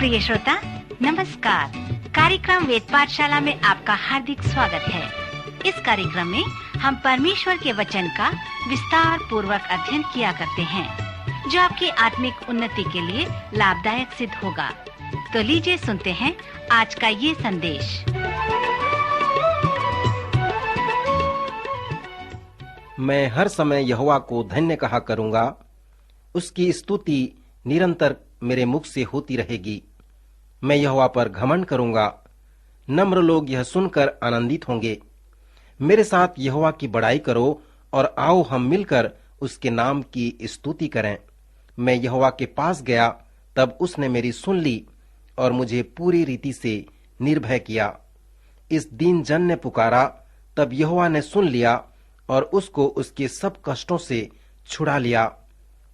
प्रिय श्रोता नमस्कार। कार्यक्रम वेद पाठशाला में आपका हार्दिक स्वागत है। इस कार्यक्रम में हम परमेश्वर के वचन का विस्तार पूर्वक अध्ययन किया करते हैं, जो आपकी आत्मिक उन्नति के लिए लाभदायक सिद्ध होगा। तो लीजिए सुनते हैं आज का ये संदेश। मैं हर समय यहोवा को धन्य कहा करूंगा, उसकी स्तुति निरंतर मेरे मुख से होती रहेगी। मैं यहोवा पर घमंड करूंगा, नम्र लोग यह सुनकर आनंदित होंगे। मेरे साथ यहोवा की बड़ाई करो और आओ हम मिलकर उसके नाम की स्तुति करें। मैं यहोवा के पास गया, तब उसने मेरी सुन ली और मुझे पूरी रीति से निर्भय किया। इस दीन जन ने पुकारा, तब यहोवा ने सुन लिया और उसको उसके सब कष्टों से छुड़ा लिया।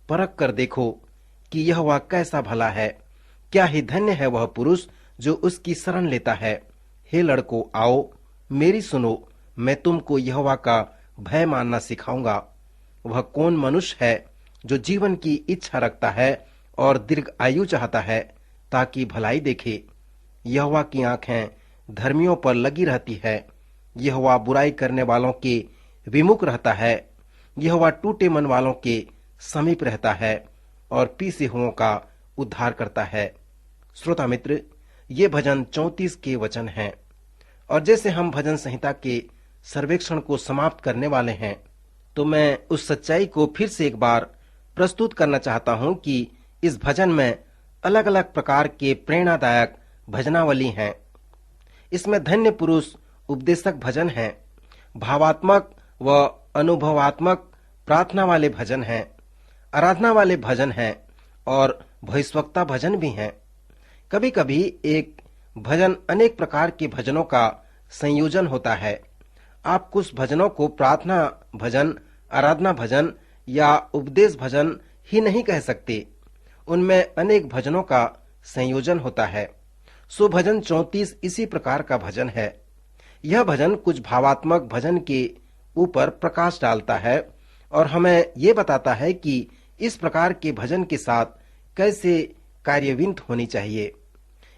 परख कर देखो कि यहोवा कैसा भला है। क्या ही धन्य है वह पुरुष जो उसकी शरण लेता है। हे लड़कों, आओ मेरी सुनो, मैं तुमको यहोवा का भय मानना सिखाऊंगा। वह कौन मनुष्य है जो जीवन की इच्छा रखता है और दीर्घ आयु चाहता है, ताकि भलाई देखे। यहोवा की आंखें धर्मियों पर लगी रहती है, यहोवा बुराई करने वालों के विमुख रहता है। यहोवा टूटे मन वालों के समीप रहता है और पीसे हुओं का उद्धार करता है। श्रोता मित्र, ये भजन 34 के वचन हैं। और जैसे हम भजन संहिता के सर्वेक्षण को समाप्त करने वाले हैं, तो मैं उस सच्चाई को फिर से एक बार प्रस्तुत करना चाहता हूं कि इस भजन में अलग अलग प्रकार के प्रेरणादायक भजनावली हैं। इसमें धन्य पुरुष उपदेशक भजन हैं, भावात्मक व अनुभवात्मक प्रार्थना वाले भजन हैं, आराधना वाले भजन हैं और भविष्यवक्ता भजन भी हैं। कभी कभी एक भजन अनेक प्रकार के भजनों का संयोजन होता है। आप कुछ भजनों को प्रार्थना भजन, आराधना भजन या उपदेश भजन ही नहीं कह सकते, उनमें अनेक भजनों का संयोजन होता है। सो भजन 34 इसी प्रकार का भजन है। यह भजन कुछ भावात्मक भजन के ऊपर प्रकाश डालता है और हमें ये बताता है कि इस प्रकार के भजन के साथ कैसे कार्यविंत होनी चाहिए।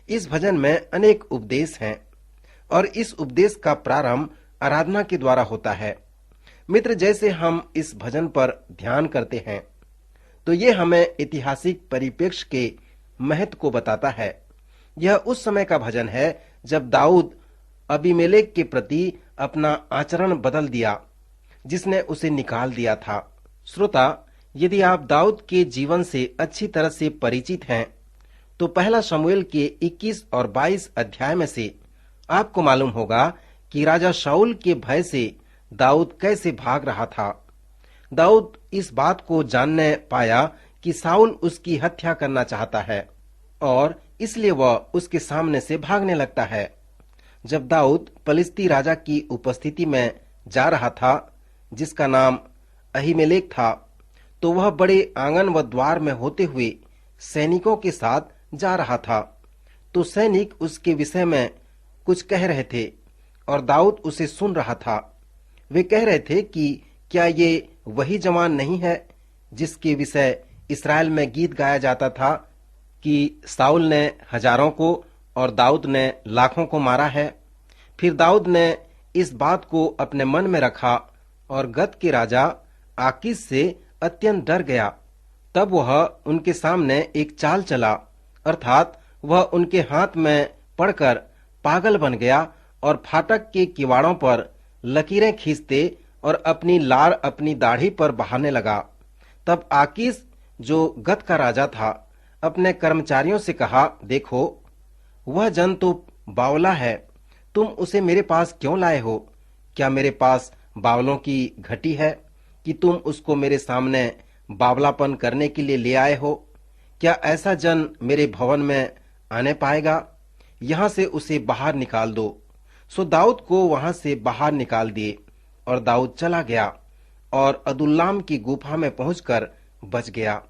इस भजन में अनेक उपदेश हैं और इस उपदेश का प्रारंभ आराधना के द्वारा होता है। मित्र, जैसे हम इस भजन पर ध्यान करते हैं तो ये हमें ऐतिहासिक परिप्रेक्ष्य के महत्व को बताता है। यह उस समय का भजन है जब दाऊद अबीमेलेक के प्रति अपना आचरण बदल दिया, जिसने उसे निकाल दिया था। श्रोता, यदि आप दाऊद के जीवन से अच्छी तरह से परिचित हैं, तो पहला शमूएल के 21 और 22 अध्याय में से आपको मालूम होगा कि राजा शाऊल के भय से दाऊद कैसे भाग रहा था। दाऊद इस बात को जानने पाया कि शाऊल उसकी हत्या करना चाहता है और इसलिए वह उसके सामने से भागने लगता है। जब दाऊद पलिस्ती राजा की उपस्थिति में जा रहा था, जिसका नाम अहीमेलेक था, तो वह बड़े आंगन व द्वार में होते हुए सैनिकों के साथ जा रहा था। तो सैनिक उसके विषय में कुछ कह रहे थे और दाऊद उसे सुन रहा था। वे कह रहे थे कि क्या ये वही जवान नहीं है जिसके विषय इस्राएल में गीत गाया जाता था कि शाऊल ने हजारों को और दाऊद ने लाखों को मारा है। फिर दाऊद ने इस बात को अपने मन में रखा और गत के राजा आकीश से अत्यंत डर गया। तब वह उनके सामने एक चाल चला, अर्थात वह उनके हाथ में पड़कर पागल बन गया और फाटक के किवाड़ों पर लकीरें खींचते और अपनी लार अपनी दाढ़ी पर बहाने लगा। तब आकीश, जो गत का राजा था, अपने कर्मचारियों से कहा, देखो, वह जन तो बावला है, तुम उसे मेरे पास क्यों लाए हो? क्या मेरे पास बावलों की घटी है कि तुम उसको मेरे सामने बावलापन करने के लिए ले आए हो? क्या ऐसा जन मेरे भवन में आने पाएगा? यहाँ से उसे बाहर निकाल दो। सो दाऊद को वहां से बाहर निकाल दिए और दाऊद चला गया और अदुल्लाम की गुफा में पहुंचकर बच गया।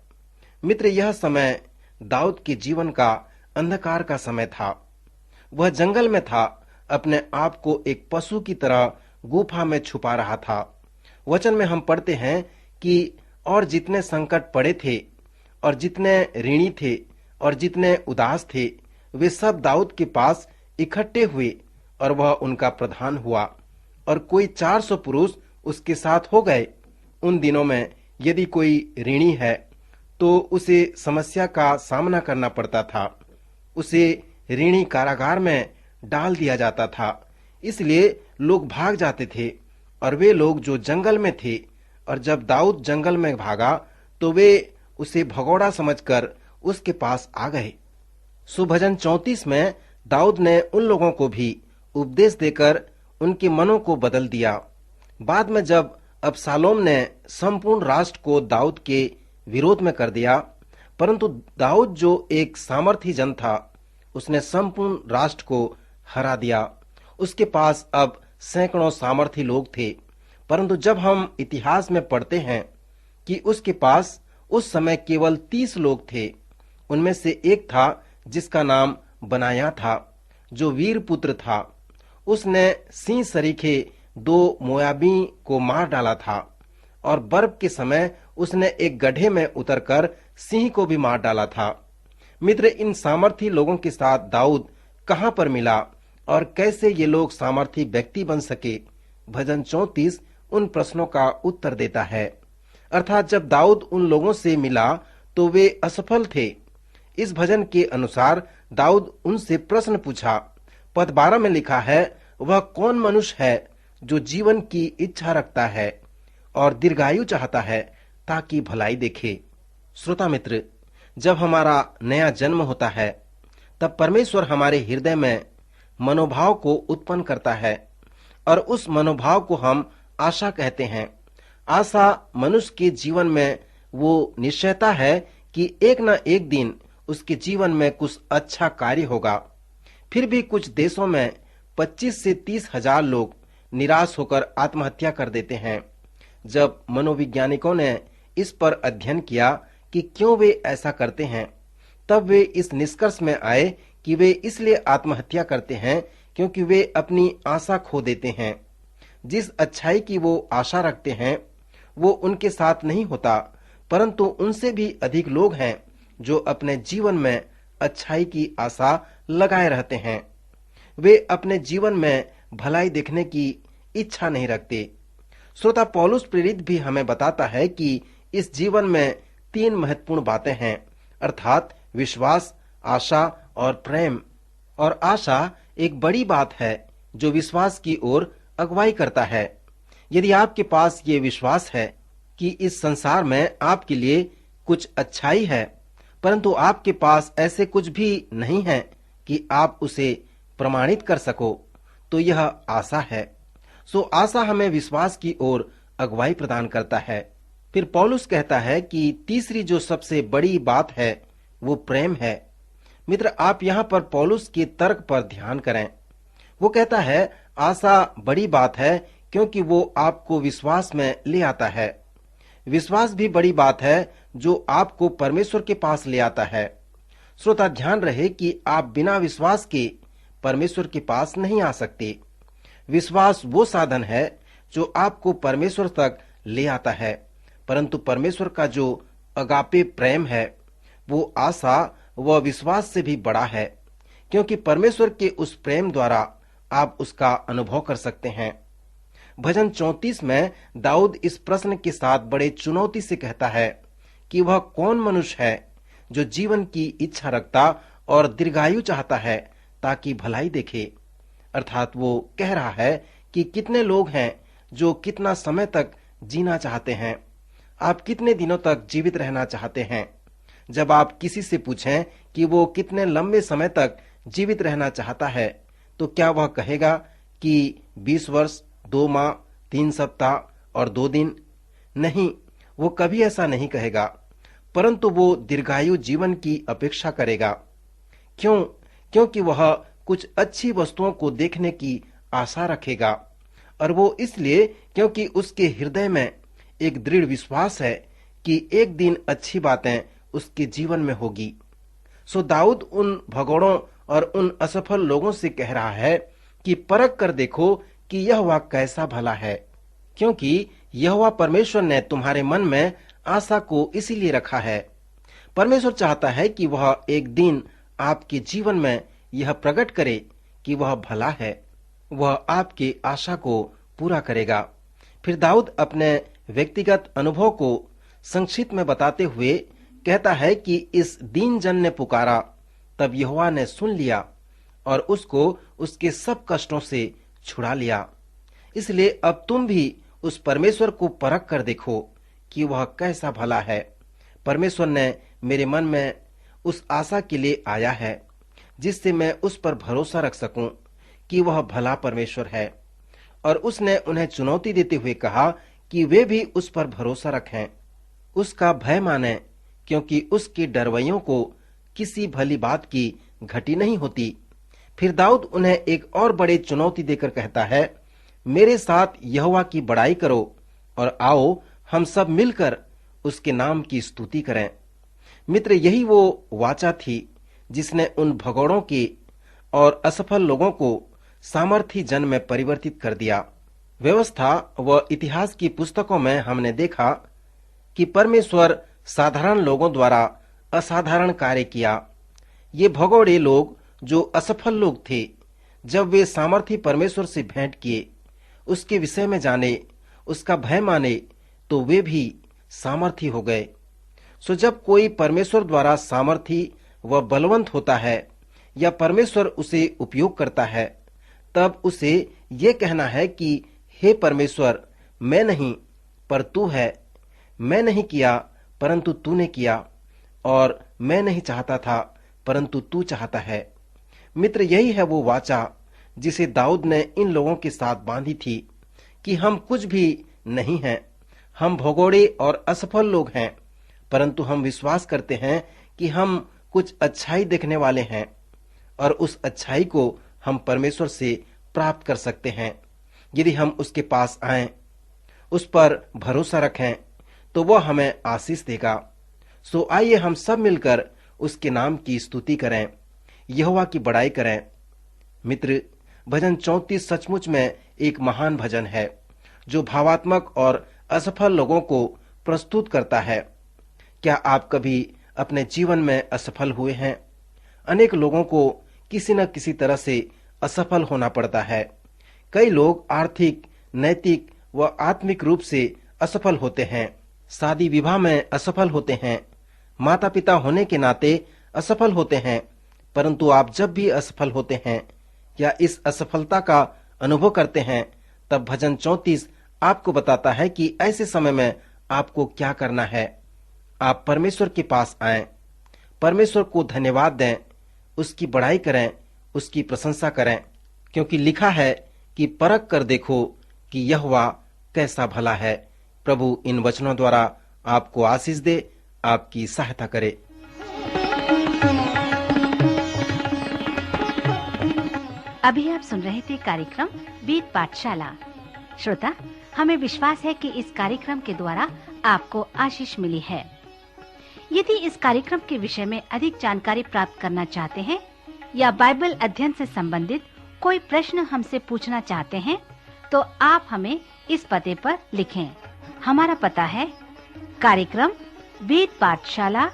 मित्र, यह समय दाऊद के जीवन का अंधकार का समय था। वह जंगल में था, अपने आप को एक पशु की तरह गुफा में छुपा रहा था। वचन में हम पढ़ते हैं कि और जितने संकट पड़े थे और जितने ऋणी थे और जितने उदास थे, वे सब दाऊद के पास इकट्ठे हुए और वह उनका प्रधान हुआ और कोई 400 पुरुष उसके साथ हो गए। उन दिनों में यदि कोई ऋणी है तो उसे समस्या का सामना करना पड़ता था। उसे ऋणी कारागार में डाल दिया जाता था। इसलिए लोग भाग जाते थे और वे लोग जो जंगल में थे, और जब दाऊद जंगल में भागा तो वे उसे भगोड़ा समझकर उसके पास आ गए। सो भजन 34 में दाऊद ने उन लोगों को भी उपदेश देकर उनके मनों को बदल दिया। बाद में जब अबशालोम ने संपूर्ण राष्ट्र को दाऊद के विरोध में कर दिया, परंतु दाऊद जो एक सामर्थी जन था, उसने संपूर्ण राष्ट्र को हरा दिया। उसके पास अब सैकड़ों सामर्थी लोग थे, परंतु जब हम इतिहास में पढ़ते हैं कि उसके पास उस समय केवल 30 लोग थे। उनमें से एक था जिसका नाम बनाया था, जो वीर पुत्र था। उसने सिंह सरीखे 2 मोयाबी को मार डाला था और बर्फ के समय उसने एक गड्ढे में उतरकर सिंह को भी मार डाला था। मित्र, इन सामर्थी लोगों के साथ दाऊद कहां पर मिला और कैसे ये लोग सामर्थी व्यक्ति बन सके? भजन 34 उन प्रश्नों का उत्तर देता है। अर्थात जब दाऊद उन लोगों से मिला तो वे असफल थे। इस भजन के अनुसार दाऊद उनसे प्रश्न पूछा। पद 12 में लिखा है, वह कौन मनुष्य है जो जीवन की इच्छा रखता है और दीर्घायु चाहता है ताकि भलाई देखे। श्रोता मित्र, जब हमारा नया जन्म होता है तब परमेश्वर हमारे हृदय में मनोभाव को उत्पन्न करता है और उस मनोभाव को हम आशा कहते हैं। आशा मनुष्य के जीवन में वो निश्चयता है कि एक न एक दिन उसके जीवन में कुछ अच्छा कार्य होगा। फिर भी कुछ देशों में 25 से 30 हजार लोग निराश होकर आत्महत्या कर देते हैं। जब मनोवैज्ञानिकों ने इस पर अध्ययन किया कि क्यों वे ऐसा करते हैं, तब वे इस निष्कर्ष में आए कि वे इसलिए आत्महत्या करते हैं क्योंकि वे अपनी आशा खो देते हैं। जिस अच्छाई की वो आशा रखते हैं वो उनके साथ नहीं होता, परंतु उनसे भी अधिक लोग हैं जो अपने जीवन में अच्छाई की आशा लगाए रहते हैं। वे अपने जीवन में भलाई देखने की इच्छा नहीं रखते। श्रोता, पौलुस प्रेरित भी हमें बताता है कि इस जीवन में 3 महत्वपूर्ण बातें हैं, अर्थात विश्वास, आशा और प्रेम। और आशा एक बड़ी बात है जो विश्वास की ओर अगुवाई करता है। यदि आपके पास ये विश्वास है कि इस संसार में आपके लिए कुछ अच्छाई है, परंतु आपके पास ऐसे कुछ भी नहीं है कि आप उसे प्रमाणित कर सको, तो यह आशा है। सो आशा हमें विश्वास की ओर अगुवाई प्रदान करता है। फिर पौलुस कहता है कि तीसरी जो सबसे बड़ी बात है वो प्रेम है। मित्र, आप यहाँ पर पौलुस के तर्क पर ध्यान करें। वो कहता है आशा बड़ी बात है क्योंकि वो आपको विश्वास में ले आता है। विश्वास भी बड़ी बात है जो आपको परमेश्वर के पास ले आता है। श्रोता, ध्यान रहे कि आप बिना विश्वास के परमेश्वर के पास नहीं आ सकते। विश्वास वो साधन है जो आपको परमेश्वर तक ले आता है, परंतु परमेश्वर का जो अगापे प्रेम है वो आशा व विश्वास से भी बड़ा है, क्योंकि परमेश्वर के उस प्रेम द्वारा आप उसका अनुभव कर सकते हैं। भजन 34 में दाऊद इस प्रश्न के साथ बड़े चुनौती से कहता है कि वह कौन मनुष्य है जो जीवन की इच्छा रखता और दीर्घायु चाहता है ताकि भलाई देखे। अर्थात वो कह रहा है कि कितने लोग हैं जो कितना समय तक जीना चाहते हैं। आप कितने दिनों तक जीवित रहना चाहते हैं? जब आप किसी से पूछें कि वो कितने लंबे समय तक जीवित रहना चाहता है, तो क्या वह कहेगा कि 20 वर्ष, 2 माह, 3 सप्ताह और 2 दिन? नहीं, वो कभी ऐसा नहीं कहेगा, परंतु वो दीर्घायु जीवन की अपेक्षा करेगा। क्यों? क्योंकि वह कुछ अच्छी वस्तुओं को देखने की आशा रखेगा, और वो इसलिए क्योंकि उसके हृदय में एक दृढ़ विश्वास है कि एक दिन अच्छी बातें उसके जीवन में होगी। सो दाऊद उन भगोड़ों और उन असफल लोगों से कह रहा है कि परख कर देखो कि यहोवा कैसा भला है, क्योंकि यहोवा परमेश्वर ने तुम्हारे मन में आशा को इसीलिए रखा है। परमेश्वर चाहता है कि वह एक दिन आपके जीवन में यह प्रकट करे कि वह भला है, वह आपकी आशा को पूरा करेगा। फिर दाऊद अपने व्यक्तिगत अनुभव को संक्षिप्त में बताते हुए कहता है कि इस दीन जन ने पुकारा, तब यहोवा ने सुन लिया और उसको उसके सब कष्टों से छुड़ा लिया। इसलिए अब तुम भी उस परमेश्वर को परख कर देखो कि वह कैसा भला है। परमेश्वर ने मेरे मन में उस आशा के लिए आया है जिससे मैं उस पर भरोसा रख सकूं कि वह भला परमेश्वर है, और उसने उन्हें चुनौती देते हुए कहा कि वे भी उस पर भरोसा रखें, उसका भय माने, क्योंकि उसके डरवैयों को किसी भली बात की घटी नहीं होती। फिर दाऊद उन्हें एक और बड़ी चुनौती देकर कहता है, मेरे साथ यहोवा की बड़ाई करो और आओ हम सब मिलकर उसके नाम की स्तुति करें। मित्र, यही वो वाचा थी जिसने उन भगोड़ों के और असफल लोगों को सामर्थी जन में परिवर्तित कर दिया। व्यवस्था व इतिहास की पुस्तकों में हमने देखा कि परमेश्वर साधारण लोगों द्वारा असाधारण कार्य किया। ये भगोड़े लोग जो असफल लोग थे, जब वे सामर्थी परमेश्वर से भेंट किए, उसके विषय में जाने, उसका भय माने, तो वे भी सामर्थी हो गए। सो जब कोई परमेश्वर द्वारा सामर्थी व बलवंत होता है या परमेश्वर उसे उपयोग करता है, तब उसे ये कहना है कि हे परमेश्वर, मैं नहीं पर तू है, मैं नहीं किया परंतु तूने किया, और मैं नहीं चाहता था परंतु तू चाहता है। मित्र, यही है वो वाचा जिसे दाऊद ने इन लोगों के साथ बांधी थी कि हम कुछ भी नहीं हैं, हम भगोड़े और असफल लोग हैं, परंतु हम विश्वास करते हैं कि हम कुछ अच्छाई देखने वाले हैं, और उस अच्छाई को हम परमेश्वर से प्राप्त कर सकते हैं यदि हम उसके पास आएं, उस पर भरोसा रखें, तो वह हमें आशीष देगा। सो आइए हम सब मिलकर उसके नाम की स्तुति करें, यहोवा की बड़ाई करें। मित्र, भजन 34 सचमुच में एक महान भजन है जो भावात्मक और असफल लोगों को प्रस्तुत करता है। क्या आप कभी अपने जीवन में असफल हुए हैं? अनेक लोगों को किसी न किसी तरह से असफल होना पड़ता है। कई लोग आर्थिक, नैतिक व आत्मिक रूप से असफल होते हैं, शादी विवाह में असफल होते हैं, माता पिता होने के नाते असफल होते हैं। परंतु आप जब भी असफल होते हैं या इस असफलता का अनुभव करते हैं, तब भजन 34 आपको बताता है कि ऐसे समय में आपको क्या करना है। आप परमेश्वर के पास आएं, परमेश्वर को धन्यवाद दें, उसकी बड़ाई करें, उसकी प्रशंसा करें, क्योंकि लिखा है कि परख कर देखो कि यहोवा कैसा भला है। प्रभु इन वचनों द्वारा आपको आशीष दे, आपकी सहायता करे। अभी आप सुन रहे थे कार्यक्रम वेद पाठशाला। श्रोता, हमें विश्वास है कि इस कार्यक्रम के द्वारा आपको आशीष मिली है। यदि इस कार्यक्रम के विषय में अधिक जानकारी प्राप्त करना चाहते हैं या बाइबल अध्ययन से संबंधित कोई प्रश्न हमसे पूछना चाहते हैं, तो आप हमें इस पते पर लिखें। हमारा पता है कार्यक्रम Ved Pathshala,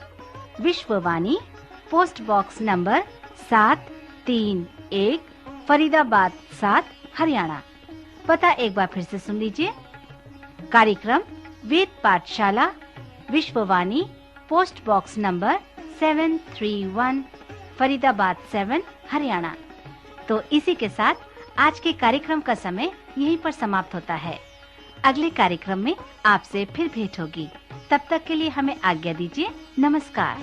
Vishwavani, post box number 731, Faridabad 7, Haryana. पता एक बार फिर से सुन लीजिए। कार्यक्रम Ved Pathshala, Vishwavani, post box number 731, Faridabad 7, Haryana. तो इसी के साथ आज के कार्यक्रम का समय यहीं पर समाप्त होता है। अगले कार्यक्रम में आपसे फिर भेंट होगी। तब तक के लिए हमें आज्ञा दीजिए। नमस्कार।